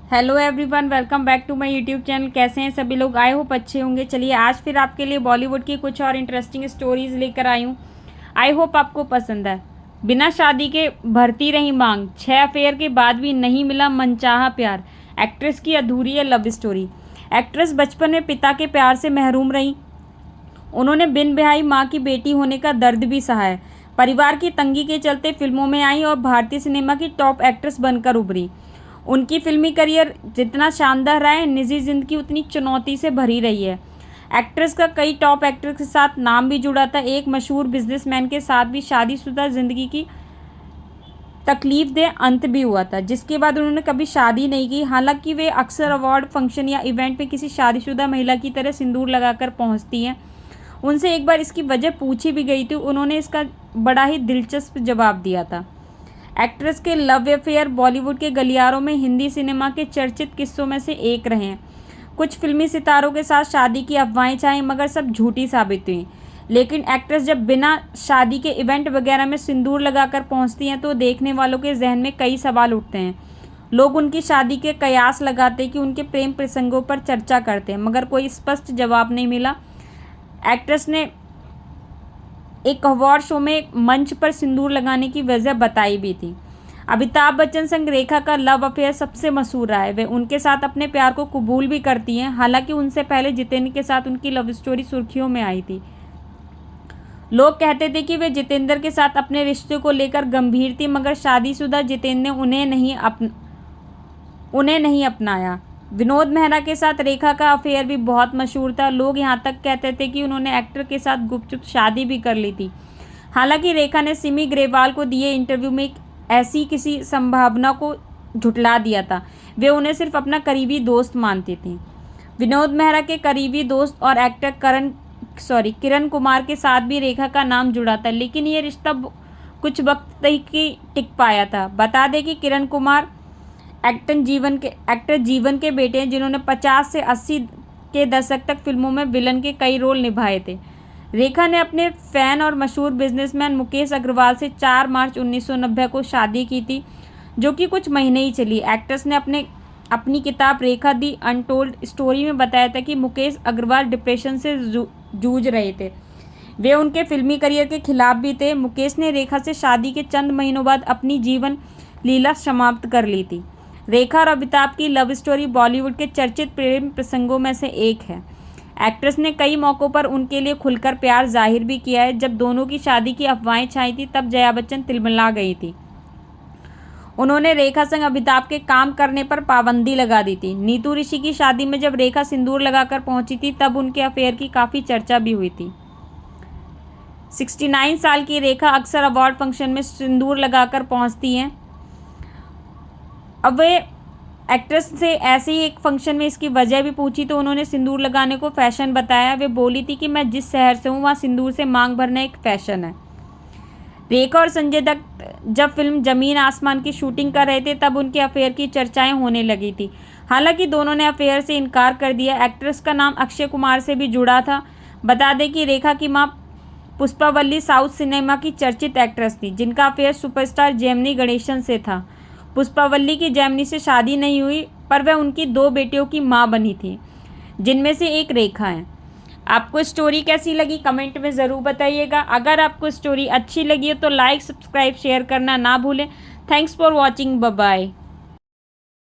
Hello everyone, welcome back to my YouTube channel. कैसे हैं सभी लोग? आई होप अच्छे होंगे। चलिए आज फिर आपके लिए बॉलीवुड की कुछ और इंटरेस्टिंग स्टोरीज लेकर आई हूँ। आई होप आपको पसंद है। बिना शादी के भरती रही मांग, 6 अफेयर के बाद भी नहीं मिला मनचाहा प्यार। एक्ट्रेस की अधूरी है लव स्टोरी। एक्ट्रेस बचपन में पिता के प्यार से महरूम रही। उन्होंने बिन ब्याही माँ की बेटी होने का दर्द भी सहा है। परिवार की तंगी के चलते फिल्मों में आई और भारतीय सिनेमा की टॉप एक्ट्रेस बनकर उभरी। उनकी फिल्मी करियर जितना शानदार रहा है, निजी जिंदगी उतनी चुनौती से भरी रही है। एक्ट्रेस का कई टॉप एक्टर्स के साथ नाम भी जुड़ा था। एक मशहूर बिजनेसमैन के साथ भी शादीशुदा जिंदगी की तकलीफ दे अंत भी हुआ था, जिसके बाद उन्होंने कभी शादी नहीं की। हालांकि वे अक्सर अवार्ड फंक्शन या इवेंट में किसी शादीशुदा महिला की तरह सिंदूर लगाकर पहुंचती हैं। उनसे एक बार इसकी वजह पूछी भी गई थी, उन्होंने इसका बड़ा ही दिलचस्प जवाब दिया था। एक्ट्रेस के लव अफेयर बॉलीवुड के गलियारों में हिंदी सिनेमा के चर्चित किस्सों में से एक रहे हैं। कुछ फिल्मी सितारों के साथ शादी की अफवाहें छाई, मगर सब झूठी साबित हुई। लेकिन एक्ट्रेस जब बिना शादी के इवेंट वगैरह में सिंदूर लगाकर पहुंचती हैं तो देखने वालों के जहन में कई सवाल उठते हैं। लोग उनकी शादी के कयास लगाते हैं कि उनके प्रेम प्रसंगों पर चर्चा करते हैं, मगर कोई स्पष्ट जवाब नहीं मिला। एक्ट्रेस ने एक अवार्ड शो में मंच पर सिंदूर लगाने की वजह बताई भी थी। अमिताभ बच्चन संग रेखा का लव अफेयर सबसे मशहूर रहा है। वे उनके साथ अपने प्यार को कबूल भी करती हैं। हालांकि उनसे पहले जितेंद्र के साथ उनकी लव स्टोरी सुर्खियों में आई थी। लोग कहते थे कि वे जितेंद्र के साथ अपने रिश्ते को लेकर गंभीर थी, मगर शादीशुदा जितेंद्र ने उन्हें नहीं अपनाया। विनोद मेहरा के साथ रेखा का अफेयर भी बहुत मशहूर था। लोग यहाँ तक कहते थे कि उन्होंने एक्टर के साथ गुपचुप शादी भी कर ली थी। हालांकि रेखा ने सिमी ग्रेवाल को दिए इंटरव्यू में ऐसी किसी संभावना को झुठला दिया था। वे उन्हें सिर्फ अपना करीबी दोस्त मानती थी। विनोद मेहरा के करीबी दोस्त और एक्टर किरण कुमार के साथ भी रेखा का नाम जुड़ा था, लेकिन ये रिश्ता कुछ वक्त तक ही टिक पाया था। बता दें कि किरण कुमार एक्टर जीवन के बेटे हैं, जिन्होंने 50 से 80 के दशक तक फिल्मों में विलन के कई रोल निभाए थे। रेखा ने अपने फैन और मशहूर बिजनेसमैन मुकेश अग्रवाल से 4 मार्च 1990 को शादी की थी, जो कि कुछ महीने ही चली। एक्ट्रेस ने अपनी किताब रेखा दी अनटोल्ड स्टोरी में बताया था कि मुकेश अग्रवाल डिप्रेशन से जूझ रहे थे। वे उनके फिल्मी करियर के खिलाफ भी थे। मुकेश ने रेखा से शादी के चंद महीनों बाद अपनी जीवन लीला समाप्त कर ली थी। रेखा और अमिताभ की लव स्टोरी बॉलीवुड के चर्चित प्रेम प्रसंगों में से एक है। एक्ट्रेस ने कई मौक़ों पर उनके लिए खुलकर प्यार जाहिर भी किया है। जब दोनों की शादी की अफवाहें छाई थी तब जया बच्चन तिलमिला गई थी। उन्होंने रेखा संग अमिताभ के काम करने पर पाबंदी लगा दी थी। नीतू ऋषि की शादी में जब रेखा सिंदूर लगाकर पहुंची थी तब उनके अफेयर की काफ़ी चर्चा भी हुई थी। 69 साल की रेखा अक्सर अवार्ड फंक्शन में सिंदूर लगाकर पहुंचती हैं। अब वे एक्ट्रेस से ऐसे ही एक फंक्शन में इसकी वजह भी पूछी तो उन्होंने सिंदूर लगाने को फैशन बताया। वे बोली थी कि मैं जिस शहर से हूँ वहाँ सिंदूर से मांग भरना एक फैशन है। रेखा और संजय दत्त जब फिल्म जमीन आसमान की शूटिंग कर रहे थे तब उनके अफेयर की चर्चाएं होने लगी थी। हालांकि दोनों ने अफेयर से इनकार कर दिया। एक्ट्रेस का नाम अक्षय कुमार से भी जुड़ा था। बता दें कि रेखा की मां पुष्पावल्ली साउथ सिनेमा की चर्चित एक्ट्रेस थी, जिनका अफेयर सुपरस्टार जेमिनी गणेशन से था। पुष्पावल्ली की जेमिनी से शादी नहीं हुई, पर वह उनकी 2 बेटियों की माँ बनी थी, जिनमें से एक रेखा है। आपको स्टोरी कैसी लगी कमेंट में ज़रूर बताइएगा। अगर आपको स्टोरी अच्छी लगी हो तो लाइक, सब्सक्राइब, शेयर करना ना भूलें। Thanks for watching. Bye bye.